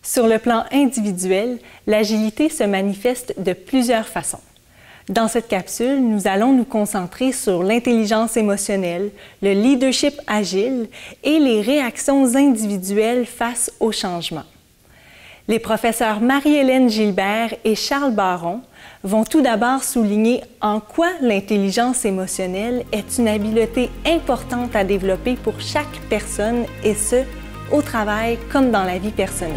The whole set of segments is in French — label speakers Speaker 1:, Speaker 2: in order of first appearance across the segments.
Speaker 1: Sur le plan individuel, l'agilité se manifeste de plusieurs façons. Dans cette capsule, nous allons nous concentrer sur l'intelligence émotionnelle, le leadership agile et les réactions individuelles face au changement. Les professeurs Marie-Hélène Gilbert et Charles Baron vont tout d'abord souligner en quoi l'intelligence émotionnelle est une habileté importante à développer pour chaque personne et ce, au travail comme dans la vie personnelle.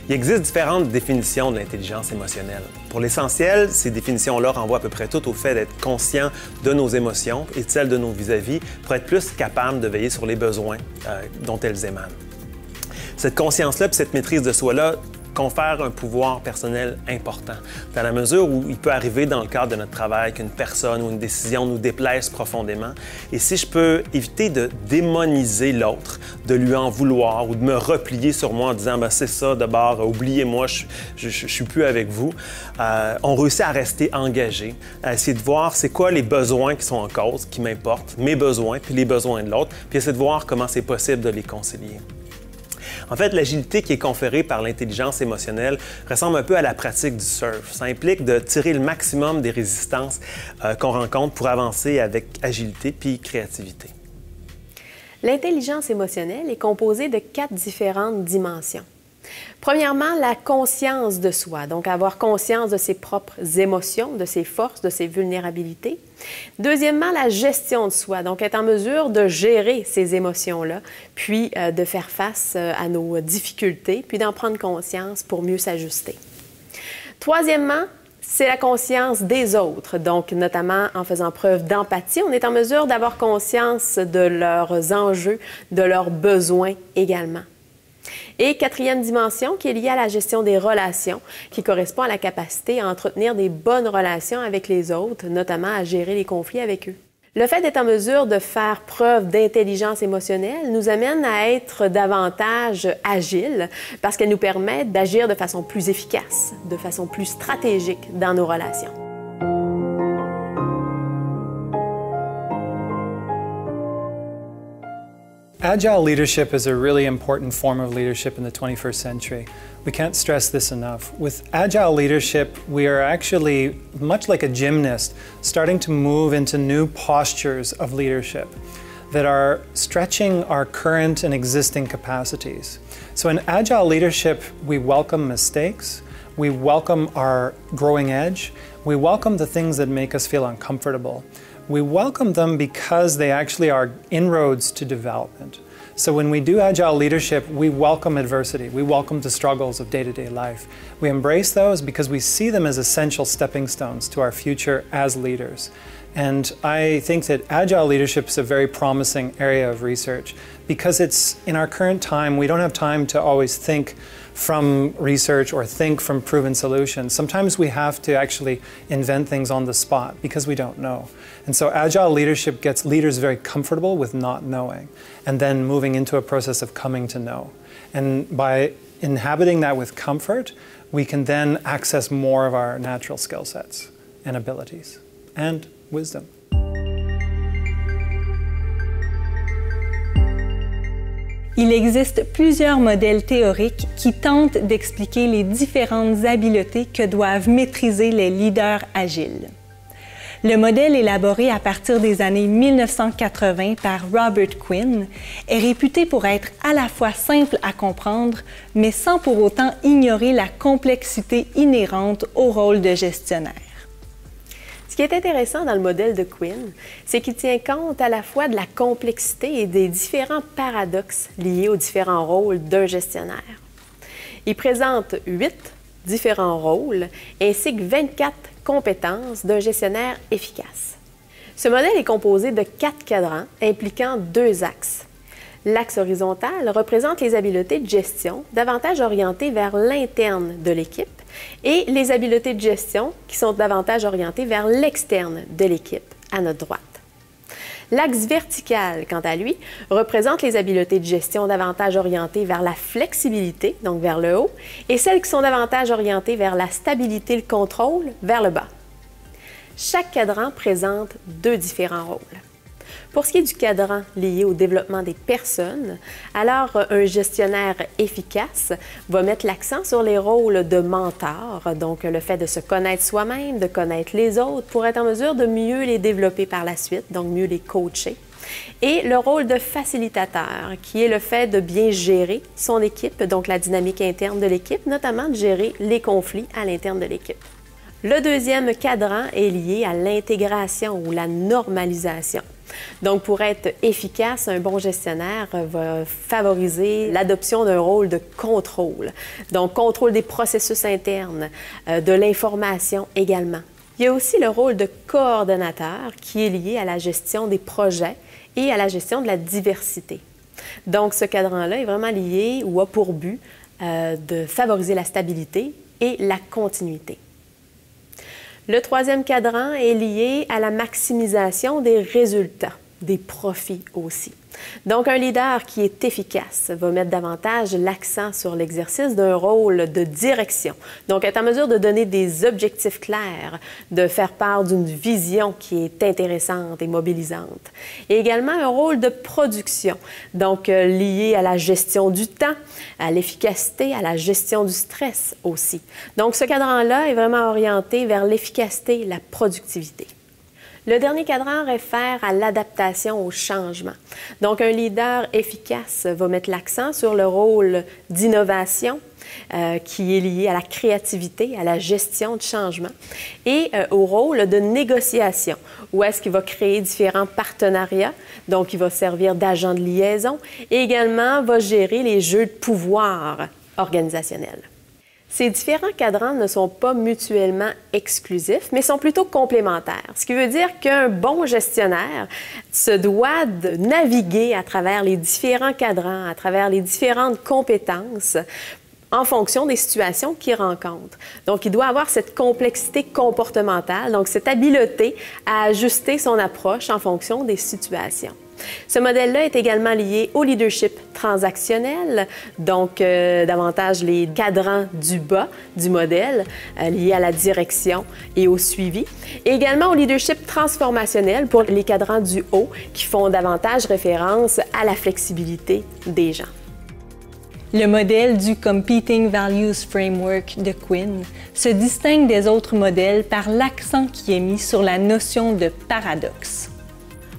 Speaker 2: Il existe différentes définitions de l'intelligence émotionnelle. Pour l'essentiel, ces définitions-là renvoient à peu près toutes au fait d'être conscient de nos émotions et de celles de nos vis-à-vis pour être plus capable de veiller sur les besoins dont elles émanent. Cette conscience-là et cette maîtrise de soi-là confère un pouvoir personnel important, dans la mesure où il peut arriver dans le cadre de notre travail qu'une personne ou une décision nous déplaise profondément. Et si je peux éviter de démoniser l'autre, de lui en vouloir ou de me replier sur moi en disant « c'est ça, d'abord, oubliez-moi, je suis plus avec vous », on réussit à rester engagé, à essayer de voir c'est quoi les besoins qui sont en cause, qui m'importent, mes besoins puis les besoins de l'autre, puis essayer de voir comment c'est possible de les concilier. En fait, l'agilité qui est conférée par l'intelligence émotionnelle ressemble un peu à la pratique du surf. Ça implique de tirer le maximum des résistances qu'on rencontre pour avancer avec agilité puis créativité.
Speaker 3: L'intelligence émotionnelle est composée de 4 différentes dimensions. Premièrement, la conscience de soi, donc avoir conscience de ses propres émotions, de ses forces, de ses vulnérabilités. Deuxièmement, la gestion de soi, donc être en mesure de gérer ces émotions-là, puis de faire face à nos difficultés, puis d'en prendre conscience pour mieux s'ajuster. Troisièmement, c'est la conscience des autres, donc notamment en faisant preuve d'empathie, on est en mesure d'avoir conscience de leurs enjeux, de leurs besoins également. Et quatrième dimension qui est liée à la gestion des relations, qui correspond à la capacité à entretenir des bonnes relations avec les autres, notamment à gérer les conflits avec eux. Le fait d'être en mesure de faire preuve d'intelligence émotionnelle nous amène à être davantage agile parce qu'elle nous permet d'agir de façon plus efficace, de façon plus stratégique dans nos relations.
Speaker 4: Agile leadership is a really important form of leadership in the 21st century. We can't stress this enough. With agile leadership, we are actually, much like a gymnast, starting to move into new postures of leadership that are stretching our current and existing capacities. So in agile leadership, we welcome mistakes, we welcome our growing edge, we welcome the things that make us feel uncomfortable. We welcome them because they actually are inroads to development. So when we do agile leadership, we welcome adversity. We welcome the struggles of day-to-day life. We embrace those because we see them as essential stepping stones to our future as leaders. And I think that agile leadership is a very promising area of research because it's in our current time, we don't have time to always think from research or think from proven solutions. Sometimes we have to actually invent things on the spot because we don't know. And so agile leadership gets leaders very comfortable with not knowing and then moving into a process of coming to know. And by inhabiting that with comfort, we can then access more of our natural skill sets and abilities and wisdom.
Speaker 1: Il existe plusieurs modèles théoriques qui tentent d'expliquer les différentes habiletés que doivent maîtriser les leaders agiles. Le modèle élaboré à partir des années 1980 par Robert Quinn est réputé pour être à la fois simple à comprendre, mais sans pour autant ignorer la complexité inhérente au rôle de gestionnaire.
Speaker 3: Ce qui est intéressant dans le modèle de Quinn, c'est qu'il tient compte à la fois de la complexité et des différents paradoxes liés aux différents rôles d'un gestionnaire. Il présente 8 différents rôles ainsi que 24 compétences d'un gestionnaire efficace. Ce modèle est composé de 4 cadrans impliquant 2 axes. L'axe horizontal représente les habiletés de gestion davantage orientées vers l'interne de l'équipe et les habiletés de gestion qui sont davantage orientées vers l'externe de l'équipe, à notre droite. L'axe vertical, quant à lui, représente les habiletés de gestion davantage orientées vers la flexibilité, donc vers le haut, et celles qui sont davantage orientées vers la stabilité et le contrôle, vers le bas. Chaque cadran présente 2 différents rôles. Pour ce qui est du cadran lié au développement des personnes, alors un gestionnaire efficace va mettre l'accent sur les rôles de mentor, donc le fait de se connaître soi-même, de connaître les autres pour être en mesure de mieux les développer par la suite, donc mieux les coacher. Et le rôle de facilitateur, qui est le fait de bien gérer son équipe, donc la dynamique interne de l'équipe, notamment de gérer les conflits à l'interne de l'équipe. Le deuxième cadran est lié à l'intégration ou la normalisation. Donc, pour être efficace, un bon gestionnaire va favoriser l'adoption d'un rôle de contrôle. Donc, contrôle des processus internes, de l'information également. Il y a aussi le rôle de coordonnateur qui est lié à la gestion des projets et à la gestion de la diversité. Donc, ce cadran-là est vraiment lié ou a pour but de favoriser la stabilité et la continuité. Le troisième cadran est lié à la maximisation des résultats, des profits aussi. Donc, un leader qui est efficace va mettre davantage l'accent sur l'exercice d'un rôle de direction. Donc, être en mesure de donner des objectifs clairs, de faire part d'une vision qui est intéressante et mobilisante. Et également un rôle de production, donc lié à la gestion du temps, à l'efficacité, à la gestion du stress aussi. Donc, ce cadran-là est vraiment orienté vers l'efficacité et la productivité. Le dernier cadran réfère à l'adaptation au changement. Donc, un leader efficace va mettre l'accent sur le rôle d'innovation qui est lié à la créativité, à la gestion de changement et au rôle de négociation, où est-ce qu'il va créer différents partenariats, donc il va servir d'agent de liaison et également va gérer les jeux de pouvoir organisationnels. Ces différents cadrans ne sont pas mutuellement exclusifs, mais sont plutôt complémentaires, ce qui veut dire qu'un bon gestionnaire se doit de naviguer à travers les différents cadrans, à travers les différentes compétences en fonction des situations qu'il rencontre. Donc, il doit avoir cette complexité comportementale, donc cette habileté à ajuster son approche en fonction des situations. Ce modèle-là est également lié au leadership transactionnel, donc davantage les cadrans du bas du modèle, liés à la direction et au suivi, et également au leadership transformationnel pour les cadrans du haut, qui font davantage référence à la flexibilité des gens.
Speaker 1: Le modèle du Competing Values Framework de Quinn se distingue des autres modèles par l'accent qui est mis sur la notion de paradoxe.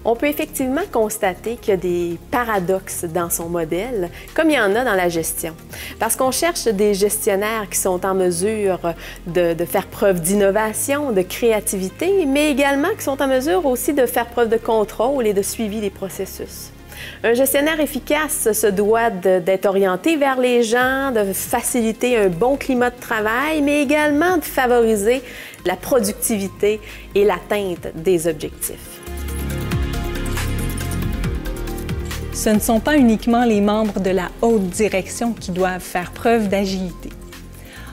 Speaker 3: On peut effectivement constater qu'il y a des paradoxes dans son modèle, comme il y en a dans la gestion. Parce qu'on cherche des gestionnaires qui sont en mesure de faire preuve d'innovation, de créativité, mais également qui sont en mesure aussi de faire preuve de contrôle et de suivi des processus. Un gestionnaire efficace se doit d'être orienté vers les gens, de faciliter un bon climat de travail, mais également de favoriser la productivité et l'atteinte des objectifs.
Speaker 1: Ce ne sont pas uniquement les membres de la haute direction qui doivent faire preuve d'agilité.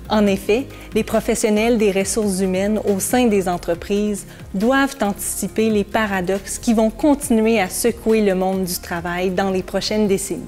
Speaker 1: En effet, les professionnels des ressources humaines au sein des entreprises doivent anticiper les paradoxes qui vont continuer à secouer le monde du travail dans les prochaines décennies.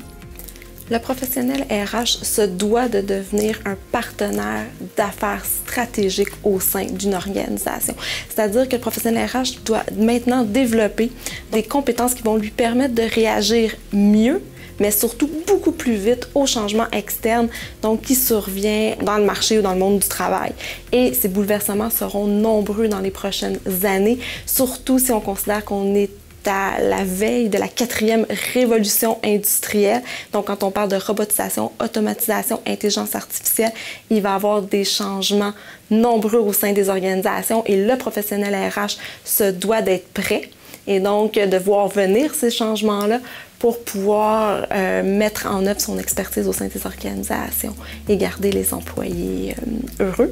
Speaker 5: Le professionnel RH se doit de devenir un partenaire d'affaires stratégique au sein d'une organisation. C'est-à-dire que le professionnel RH doit maintenant développer des compétences qui vont lui permettre de réagir mieux, mais surtout beaucoup plus vite aux changements externes, donc qui survient dans le marché ou dans le monde du travail. Et ces bouleversements seront nombreux dans les prochaines années, surtout si on considère qu'on est à la veille de la 4e révolution industrielle. Donc, quand on parle de robotisation, automatisation, intelligence artificielle, il va y avoir des changements nombreux au sein des organisations et le professionnel RH se doit d'être prêt et donc de voir venir ces changements-là pour pouvoir mettre en œuvre son expertise au sein des organisations et garder les employés heureux,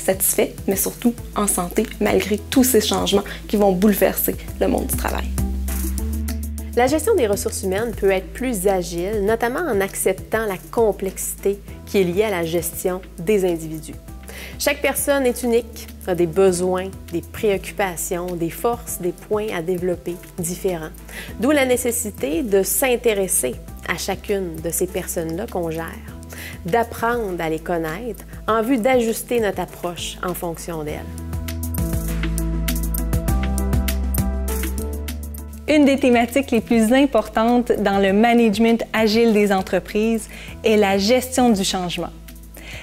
Speaker 5: satisfaits, mais surtout en santé, malgré tous ces changements qui vont bouleverser le monde du travail.
Speaker 3: La gestion des ressources humaines peut être plus agile, notamment en acceptant la complexité qui est liée à la gestion des individus. Chaque personne est unique, a des besoins, des préoccupations, des forces, des points à développer différents. D'où la nécessité de s'intéresser à chacune de ces personnes-là qu'on gère, d'apprendre à les connaître en vue d'ajuster notre approche en fonction d'elles.
Speaker 1: Une des thématiques les plus importantes dans le management agile des entreprises est la gestion du changement.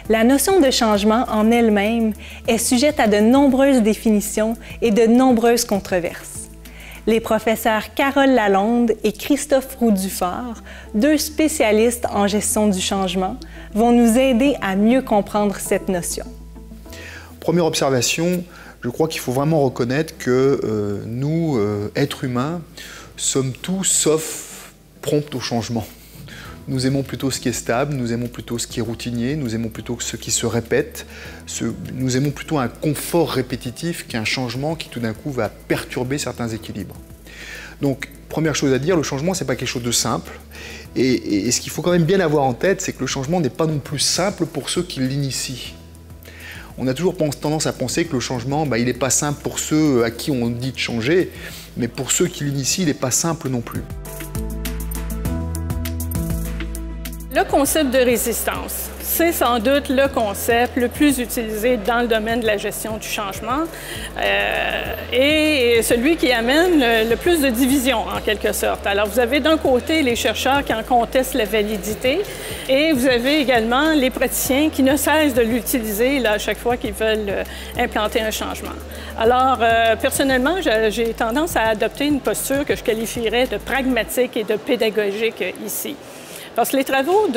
Speaker 1: La notion de changement en elle-même est sujette à de nombreuses définitions et de nombreuses controverses. Les professeurs Carole Lalonde et Christophe Roux-Dufort, deux spécialistes en gestion du changement, vont nous aider à mieux comprendre cette notion.
Speaker 6: Première observation, je crois qu'il faut vraiment reconnaître que nous, êtres humains, sommes tous sauf prompts au changement. Nous aimons plutôt ce qui est stable, nous aimons plutôt ce qui est routinier, nous aimons plutôt ce qui se répète, nous aimons plutôt un confort répétitif qu'un changement qui tout d'un coup va perturber certains équilibres. Donc, première chose à dire, le changement, c'est pas quelque chose de simple. Et ce qu'il faut quand même bien avoir en tête, c'est que le changement n'est pas non plus simple pour ceux qui l'initient. On a toujours tendance à penser que le changement, il n'est pas simple pour ceux à qui on dit de changer, mais pour ceux qui l'initient, il n'est pas simple non plus.
Speaker 7: Le concept de résistance, c'est sans doute le concept le plus utilisé dans le domaine de la gestion du changement et celui qui amène le plus de division, en quelque sorte. Alors, vous avez d'un côté les chercheurs qui en contestent la validité et vous avez également les praticiens qui ne cessent de l'utiliser à chaque fois qu'ils veulent implanter un changement. Alors, personnellement, j'ai tendance à adopter une posture que je qualifierais de pragmatique et de pédagogique ici. Parce que les travaux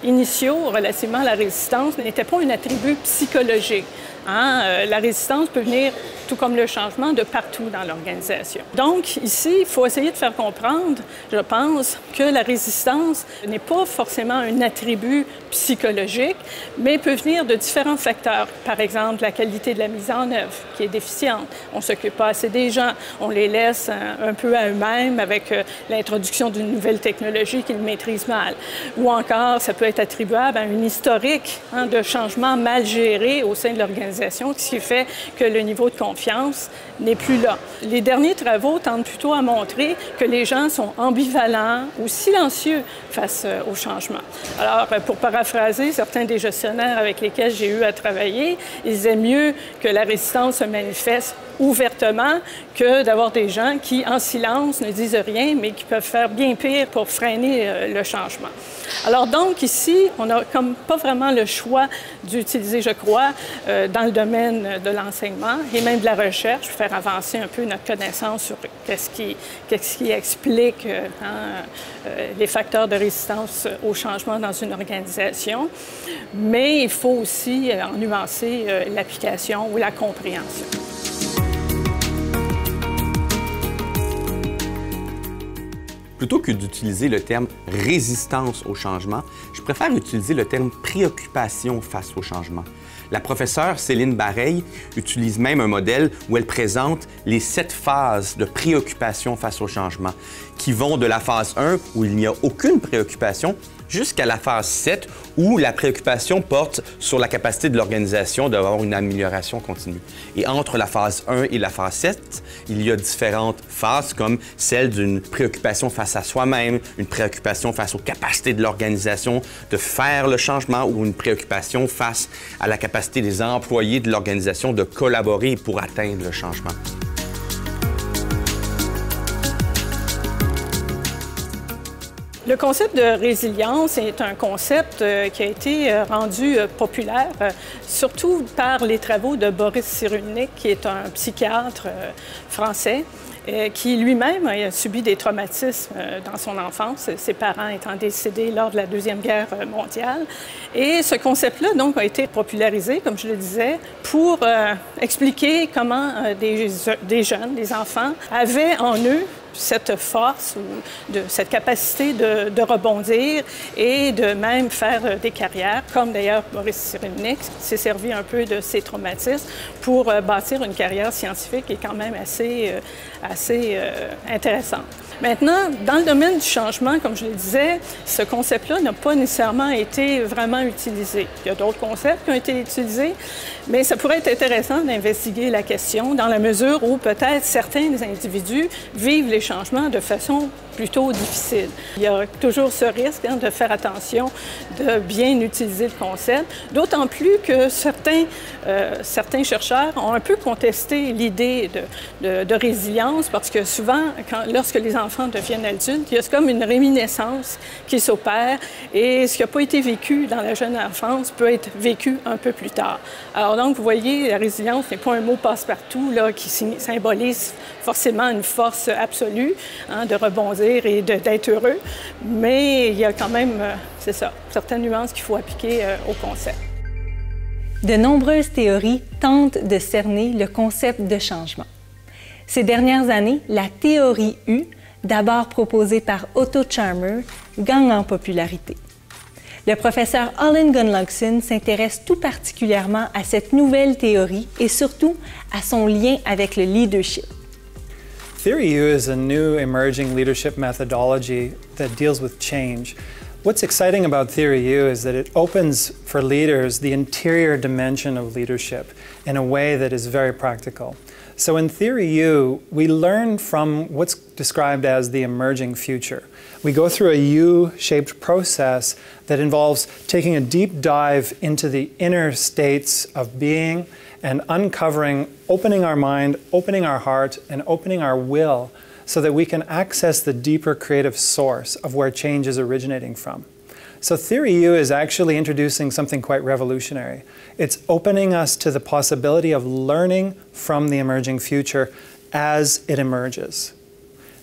Speaker 7: initiaux relativement à la résistance n'étaient pas un attribut psychologique. La résistance peut venir, tout comme le changement, de partout dans l'organisation. Donc, ici, il faut essayer de faire comprendre, je pense, que la résistance n'est pas forcément un attribut psychologique, mais peut venir de différents facteurs. Par exemple, la qualité de la mise en œuvre, qui est déficiente. On ne s'occupe pas assez des gens, on les laisse un peu à eux-mêmes avec l'introduction d'une nouvelle technologie qu'ils maîtrisent mal. Ou encore, ça peut être attribuable à un historique de changement mal géré au sein de l'organisation, ce qui fait que le niveau de confiance n'est plus là. Les derniers travaux tendent plutôt à montrer que les gens sont ambivalents ou silencieux face au changement. Alors, pour paraphraser certains des gestionnaires avec lesquels j'ai eu à travailler, ils aiment mieux que la résistance se manifeste ouvertement que d'avoir des gens qui, en silence, ne disent rien, mais qui peuvent faire bien pire pour freiner le changement. Alors donc, ici, on n'a comme pas vraiment le choix d'utiliser, je crois, dans le domaine de l'enseignement et même de la recherche, pour faire avancer un peu notre connaissance sur qu'est-ce qui explique les facteurs de résistance au changement dans une organisation. Mais il faut aussi en nuancer l'application ou la compréhension.
Speaker 8: Plutôt que d'utiliser le terme « résistance au changement », je préfère utiliser le terme « préoccupation face au changement ». La professeure Céline Bareil utilise même un modèle où elle présente les 7 phases de préoccupation face au changement, qui vont de la phase 1, où il n'y a aucune préoccupation, jusqu'à la phase 7, où la préoccupation porte sur la capacité de l'organisation d'avoir une amélioration continue. Et entre la phase 1 et la phase 7, il y a différentes phases, comme celle d'une préoccupation face à soi-même, une préoccupation face aux capacités de l'organisation de faire le changement ou une préoccupation face à la capacité des employés de l'organisation de collaborer pour atteindre le changement.
Speaker 7: Le concept de résilience est un concept qui a été rendu populaire, surtout par les travaux de Boris Cyrulnik, qui est un psychiatre français, qui lui-même a subi des traumatismes dans son enfance, ses parents étant décédés lors de la Deuxième Guerre mondiale. Et ce concept-là, donc, a été popularisé, comme je le disais, pour expliquer comment des jeunes, des enfants, avaient en eux cette force ou cette capacité de rebondir et de même faire des carrières, comme d'ailleurs Boris Cyrulnik s'est servi un peu de ses traumatismes pour bâtir une carrière scientifique qui est quand même assez intéressante. Maintenant, dans le domaine du changement, comme je le disais, ce concept-là n'a pas nécessairement été vraiment utilisé. Il y a d'autres concepts qui ont été utilisés, mais ça pourrait être intéressant d'investiguer la question dans la mesure où peut-être certains des individus vivent les changements de façon plutôt difficile. Il y a toujours ce risque de faire attention, de bien utiliser le concept, d'autant plus que certains chercheurs ont un peu contesté l'idée de résilience parce que souvent, lorsque les enfants deviennent adultes, il y a comme une réminiscence qui s'opère et ce qui n'a pas été vécu dans la jeune enfance peut être vécu un peu plus tard. Alors donc, vous voyez, la résilience n'est pas un mot passe-partout là, qui symbolise forcément une force absolue de rebondir et d'être heureux, mais il y a quand même, c'est ça, certaines nuances qu'il faut appliquer au concept.
Speaker 1: De nombreuses théories tentent de cerner le concept de changement. Ces dernières années, la théorie U, d'abord proposée par Otto Scharmer, gagne en popularité. Le professeur Olin Gunnlaugson s'intéresse tout particulièrement à cette nouvelle théorie et surtout à son lien avec le leadership.
Speaker 4: Theory U is a new emerging leadership methodology that deals with change. What's exciting about Theory U is that it opens for leaders the interior dimension of leadership in a way that is very practical. So in Theory U, we learn from what's described as the emerging future. We go through a U-shaped process that involves taking a deep dive into the inner states of being and uncovering, opening our mind, opening our heart, and opening our will so that we can access the deeper creative source of where change is originating from. So Theory U is actually introducing something quite revolutionary. It's opening us to the possibility of learning from the emerging future as it emerges.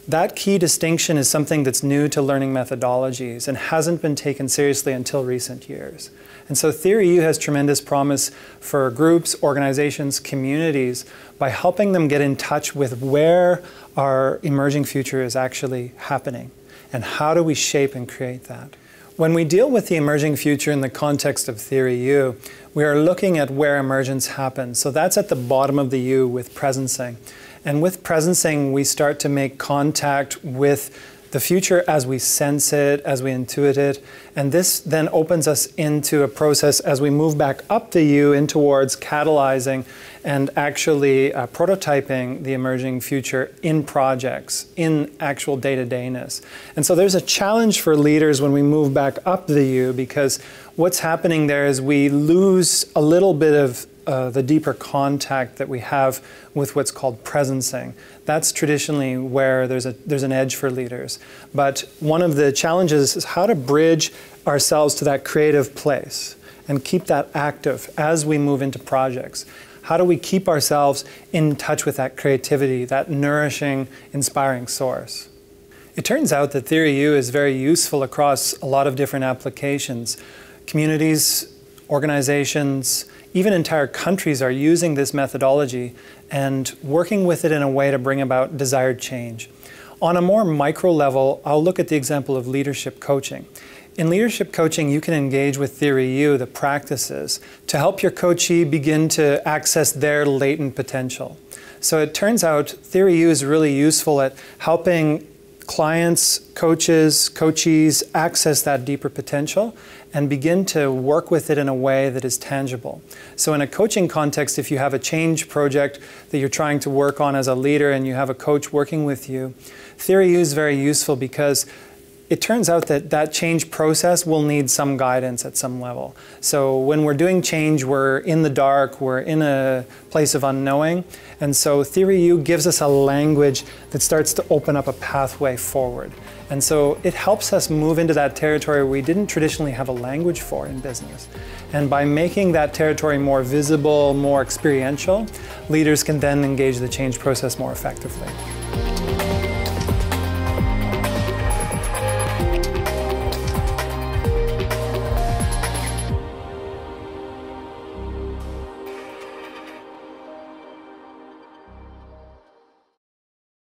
Speaker 4: That key distinction is something that's new to learning methodologies and hasn't been taken seriously until recent years. And so Theory U has tremendous promise for groups, organizations, communities by helping them get in touch with where our emerging future is actually happening and how do we shape and create that. When we deal with the emerging future in the context of Theory U, we are looking at where emergence happens. So that's at the bottom of the U with presencing. And with presencing, we start to make contact with the future as we sense it, as we intuit it. And this then opens us into a process as we move back up the U in towards catalyzing and actually prototyping the emerging future in projects, in actual day-to-dayness. And so there's a challenge for leaders when we move back up the U because what's happening there is we lose a little bit of the deeper contact that we have with what's called presencing. That's traditionally where there's an edge for leaders. But one of the challenges is how to bridge ourselves to that creative place and keep that active as we move into projects. How do we keep ourselves in touch with that creativity, that nourishing, inspiring source? It turns out that Theory U is very useful across a lot of different applications. Communities, organizations, even entire countries are using this methodology and working with it in a way to bring about desired change. On a more micro level, I'll look at the example of leadership coaching. In leadership coaching, you can engage with Theory U, the practices, to help your coachee begin to access their latent potential. So it turns out Theory U is really useful at helping clients, coaches, coachees access that deeper potential and begin to work with it in a way that is tangible. So in a coaching context, if you have a change project that you're trying to work on as a leader and you have a coach working with you, Theory U is very useful because it turns out that that change process will need some guidance at some level. So when we're doing change, we're in the dark, we're in a place of unknowing. And so Theory U gives us a language that starts to open up a pathway forward. And so it helps us move into that territory we didn't traditionally have a language for in business. And by making that territory more visible, more experiential, leaders can then engage the change process more effectively.